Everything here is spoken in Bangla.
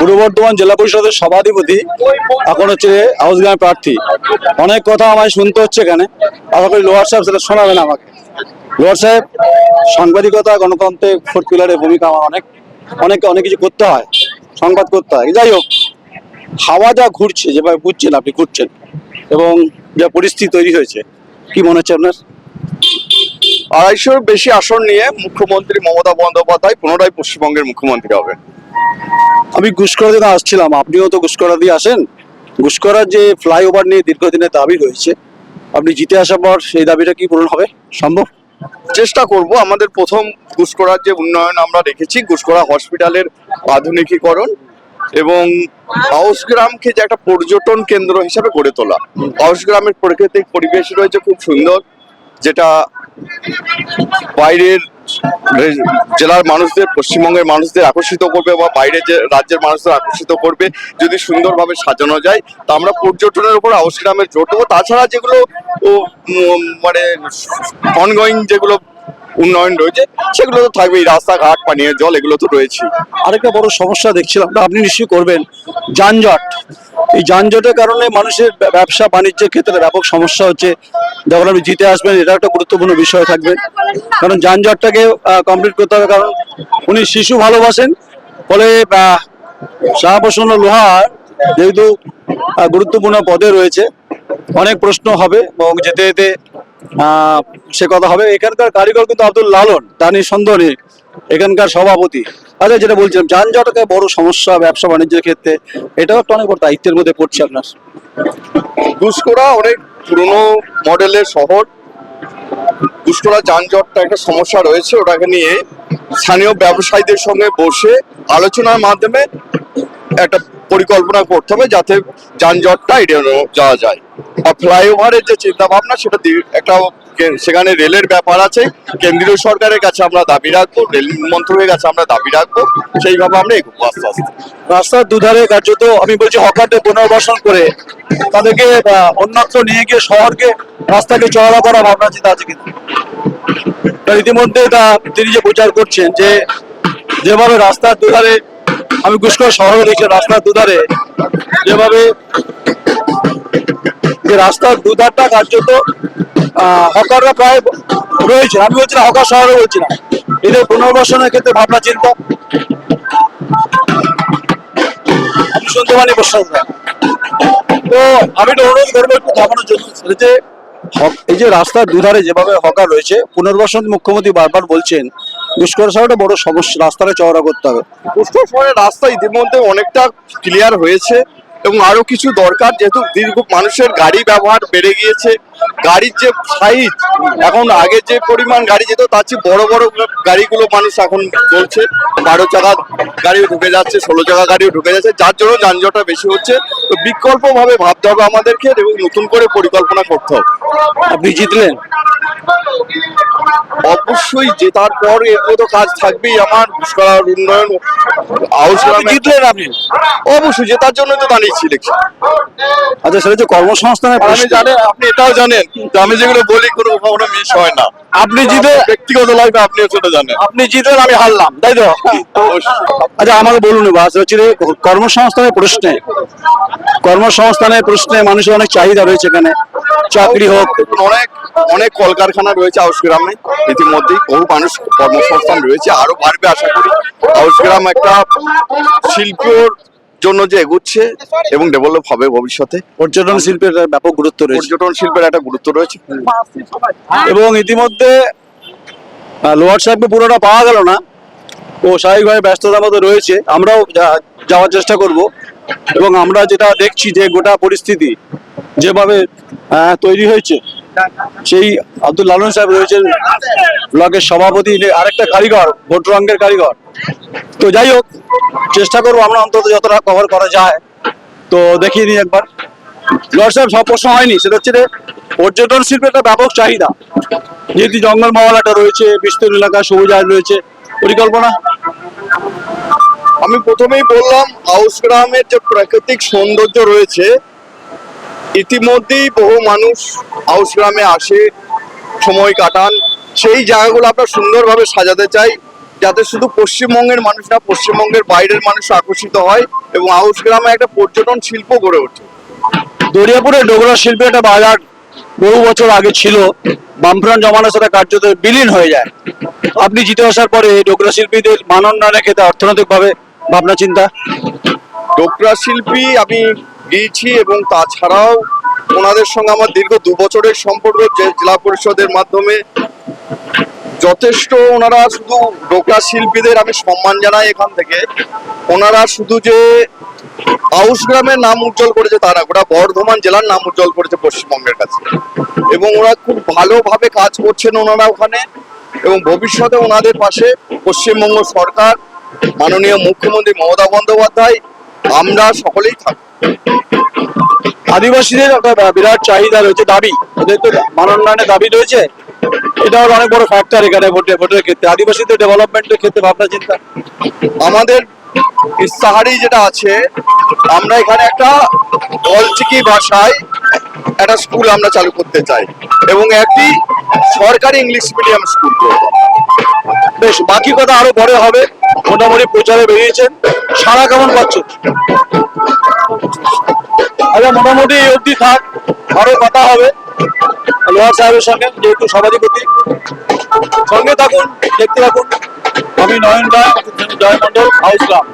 পূর্ব বর্ধমান জেলা পরিষদের সভাধিপতি, এখন হচ্ছে হাউসগ্রামের প্রার্থী। অনেক কথা আমায় শুনতে হচ্ছে এখানে, আশা করি লোহার সাহেব সেটা শোনাবেন আমাকে। লোহার সাহেব, সাংবাদিকতা গণতন্ত্রে ফোর্থ পিলারের ভূমিকা আমার অনেক কিছু করতে হয়, সংবাদ করতে হয়। যাই হোক, হাওয়া যা ঘুরছে, যেভাবে বুঝছেন আপনি ঘুরছেন, এবং যা পরিস্থিতি তৈরি হয়েছে, কি মনে হচ্ছে আপনার? 250-র বেশি আসন নিয়ে মুখ্যমন্ত্রী মমতা বন্দ্যোপাধ্যায় পুনরায় পশ্চিমবঙ্গের মুখ্যমন্ত্রী হবেন। আমি গুসকরা দিয়ে আসছিলাম, আপনিও তো গুসকরা দিয়ে আসেন। গুসকরার যে ফ্লাইওভার নিয়ে দীর্ঘদিনের দাবি রয়েছে, আপনি জিতে আসার পর সেই দাবিটা কি পূরণ হবে? সম্ভব? চেষ্টা করব। আমাদের প্রথম গুসকরার যে উন্নয়ন আমরা রেখেছি, গুসকরা হসপিটালের আধুনিকীকরণ এবং হাউসগ্রামকে যে একটা পর্যটন কেন্দ্র হিসাবে গড়ে তোলা। হাউসগ্রামের প্রাকৃতিক পরিবেশ রয়েছে খুব সুন্দর, যেটা বাইরের জেলার মানুষদের, পশ্চিমবঙ্গের মানুষদের আকর্ষিত করবে বা বাইরের যে রাজ্যের মানুষদের আকর্ষিত করবে যদি সুন্দরভাবে সাজানো যায়। তা আমরা পর্যটনের উপর হাউসগ্রামের জোর দেবো। তাছাড়া যেগুলো মানে অনগোয়িং যেগুলো উন্নয়ন রয়েছে সেগুলো তো থাকবেই, রাস্তাঘাট, পানীয় জল, এগুলো তো রয়েছে। আরেকটা বড় সমস্যা দেখছিলাম, আপনি নিশ্চয়ই করবেন, যানজট। এই যানজটের কারণে মানুষের ব্যবসা বাণিজ্যের ক্ষেত্রে ব্যাপক সমস্যা হচ্ছে। যখন আপনি জিতে আসবেন, এটা একটা গুরুত্বপূর্ণ বিষয় থাকবে, কারণ যানজটটাকে কমপ্লিট করতে হবে। কারণ উনি শিশু ভালোবাসেন, ফলে শাহপ্রসন্ন লোহার যেহেতু গুরুত্বপূর্ণ পদে রয়েছে, অনেক প্রশ্ন হবে এবং যেতে যেতে সে কথা হবে। এখানকার কারিগর কিন্তু আব্দুল লালন, তা নিয়ে সন্দেহ নেই, এখানকার সভাপতি। আচ্ছা, যেটা বলছিলাম, যানজটকে বড় সমস্যা ব্যবসা বাণিজ্যের ক্ষেত্রে, এটাও একটা অনেক বড় দায়িত্বের মধ্যে পড়ছে আপনার। গুসকরা অনেক পুরনো মডেলের শহর, গুসকরা যানজটটা একটা সমস্যা রয়েছে। ওটাকে নিয়ে স্থানীয় ব্যবসায়ীদের সঙ্গে বসে আলোচনার মাধ্যমে একটা পরিকল্পনা করতে হবে যাতে যানজটটা এড়িয়ে যাওয়া যায়। আর ফ্লাইওভারের যে চিন্তা ভাবনা, সেটা একটা সেখানে রেলের ব্যাপার আছে, কেন্দ্রীয় সরকারের কাছে আমরা দাবি রাখবো, রেল মন্ত্রকের কাছে আমরা দাবি রাখবো, সেইভাবে আমরা এগোবো আস্তে আস্তে। রাস্তার দুধারে কার্যত আমি বলছি হকারদের পুনর্বাসন করে তাদেরকে অন্যত্র নিয়ে গিয়ে শহরকে, রাস্তাকে চওড়া করা ভাবনা চিন্তা আছে কিন্তু ইতিমধ্যে তিনি যে প্রচার করছেন যে যেভাবে রাস্তার দুধারে, আমি গুসকরা শহরে দেখছি রাস্তার দুধারে যেভাবে যে রাস্তার দুধারটা কার্যত হকাররা প্রায় রয়েছে। আমি বলছি না হকার শহরে বলছি না, এদের পুনর্বাসনের ক্ষেত্রে ভাবনা চিন্তা আমি শুনতে পারি প্রশ্ন। তো আমি তো অনুরোধ করবো একটু থামানোর জন্য, যে এই যে রাস্তার দুধারে যেভাবে হকার রয়েছে, পুনর্বাসন মুখ্যমন্ত্রী বারবার বলছেন গুসকরা শহরটা বড় সমস্যা, রাস্তাটা চওড়া করতে হবে। গুসকরা শহরের রাস্তা ইতিমধ্যে অনেকটা ক্লিয়ার হয়েছে এবং আরো কিছু দরকার, যেহেতু দীর্ঘ মানুষের গাড়ি ব্যবহার বেড়ে গিয়েছে। গাড়ির যে সাইজ, এখন আগে যে পরিমাণ গাড়ি যেত তার চেয়ে বড় বড় গাড়িগুলো মানুষ এখন চলছে, 12 চাকা গাড়িও ঢুকে যাচ্ছে, 16 চাকা গাড়িও ঢুকে যাচ্ছে, যার জন্য যানজটটা বেশি হচ্ছে। তো বিকল্পভাবে ভাবতে হবে আমাদেরকে এবং নতুন করে পরিকল্পনা করতে হবে। আপনি জিতলেন, অবশ্যই জেতার পর এগুলো তো কাজ থাকবেই। আমার গুসকরার উন্নয়ন, জিতলেন আপনি অবশ্যই জেতার জন্য তো দাঁড়িয়েছি ইলেকশন। আচ্ছা, সেটা যে কর্মসংস্থানের আমি জানেন, আপনি এটাও জানেন যে আমি যেগুলো বলি কোনো কখনো মিস হয় না। আপনি জিতে ব্যক্তিগত লাইফে আপনিও সেটা জানেন। আপনি জিতেন, আমি হারলাম, তাই তো? আচ্ছা, আমাকে বলুন, বাস হচ্ছে কর্মসংস্থানের প্রশ্নে মানুষের অনেক চাহিদা রয়েছে এখানে, চাকরি হোক, অনেক অনেক কলকারখানা রয়েছে হাউসগ্রামে, ইতিমধ্যেই বহু মানুষ কর্মসংস্থান রয়েছে, আরো বাড়বে আশা করি। হাউসগ্রাম একটা শিল্পর জন্য যে এগুচ্ছে এবং ডেভেলপ হবে ভবিষ্যতে। পর্যটন শিল্পের ব্যাপক গুরুত্ব রয়েছে, পর্যটন শিল্পের একটা গুরুত্ব রয়েছে। এবং ইতিমধ্যে লোহার সাহেবকে পুরোটা পাওয়া গেল না, ও স্বাভাবিকভাবে ব্যস্ততার মধ্যে রয়েছে। আমরাও যাওয়ার চেষ্টা করব, এবং আমরা যেটা দেখছি যে গোটা পরিস্থিতি যেভাবে তৈরি হয়েছে, সেই আব্দুল লালন সাহেব রয়েছেন ব্লকের সভাপতি, আরেকটা কারিগর, ভোট রঙের কারিগর। তো যাই হোক, চেষ্টা করবো আমরা অন্তত যতটা কভার করা যায়। তো দেখিয়ে নিই একবার। লর্ড সাহেব, সব প্রশ্ন হয়নি, সেটা হচ্ছে যে পর্যটন শিল্পের একটা ব্যাপক চাহিদা, যেহেতু জঙ্গল মহলাটা রয়েছে, বিস্তীর্ণ এলাকা, সবুজায়ন রয়েছে, পরিকল্পনা। আমি প্রথমেই বললাম, হাউসগ্রামের যে প্রাকৃতিক সৌন্দর্য রয়েছে, ইতিমধ্যেই বহু মানুষ হাউসগ্রামে আসে, সময় কাটান। সেই জায়গাগুলো আমরা সুন্দরভাবে সাজাতে চাই। যাতে শুধু পশ্চিমবঙ্গের মানুষ না, পশ্চিমবঙ্গের বাইরের মানুষ আকর্ষিত হয় এবং আউশ গ্রামে একটা পর্যটন শিল্প গড়ে ওঠে। দরিয়াপুরে ডোগরা শিল্পে একটা বাজার বহু বছর আগে ছিল, বামফ্রন্ট জমানার সাথে কার্যত বিলীন হয়ে যায়। আপনি জিতে আসার পরে এই ডোগরা শিল্পীদের মান উন্নয়নের ক্ষেত্রে অর্থনৈতিকভাবে ভাবনা চিন্তা। ডোকরা শিল্পী আমি গিয়েছি এবং তাছাড়াও ওনাদের সঙ্গে আমার দীর্ঘ 2 বছরের সম্পর্ক, যে জেলা পরিষদের মাধ্যমে যথেষ্ট। ওনারা শুধু ডোকরা শিল্পীদের আমি সম্মান জানাই এখান থেকে। ওনারা শুধু যে আউশ গ্রামের নাম উজ্জ্বল করেছে তা না, গোটা বর্ধমান জেলার নাম উজ্জ্বল করেছে পশ্চিমবঙ্গের কাছে, এবং ওরা খুব ভালোভাবে কাজ করছেন ওনারা ওখানে। এবং ভবিষ্যতে ওনাদের পাশে পশ্চিমবঙ্গ সরকার, মাননীয় মুখ্যমন্ত্রী মমতা বন্দ্যোপাধ্যায়, আমরা সকলেই থাকবো। আদিবাসীদের একটা বিরাট চাহিদা রয়েছে, দাবি, ওদের তো মান উন্নয়নের দাবি রয়েছে। এটা হলো অনেক বড় ফ্যাক্টর এখানে ভোটের ক্ষেত্রে, আদিবাসীদের ডেভেলপমেন্টের ক্ষেত্রে ভাবনা চিন্তা। আমাদের ইস্তাহারি যেটা আছে, আমরা এখানে একটা অলচিকি ভাষায় একটা স্কুল আমরা চালু করতে চাই এবং একটি সরকারি ইংলিশ মিডিয়াম স্কুল করবো। বেশ, বাকি কথা আরো পরে হবে। মোটামুটি প্রচারে বেরিয়েছেন, সারা কেমন পাচ্ছ? আচ্ছা, মোটামুটি এই অবধি থাক, আরো কথা হবে লোহার সাহেবের সঙ্গে, যেহেতু সভাধিপতি। সঙ্গে থাকুন, দেখতে থাকুন। আমি নয়ন রায়, জয় মন্ডল, হাউস গ্রাম।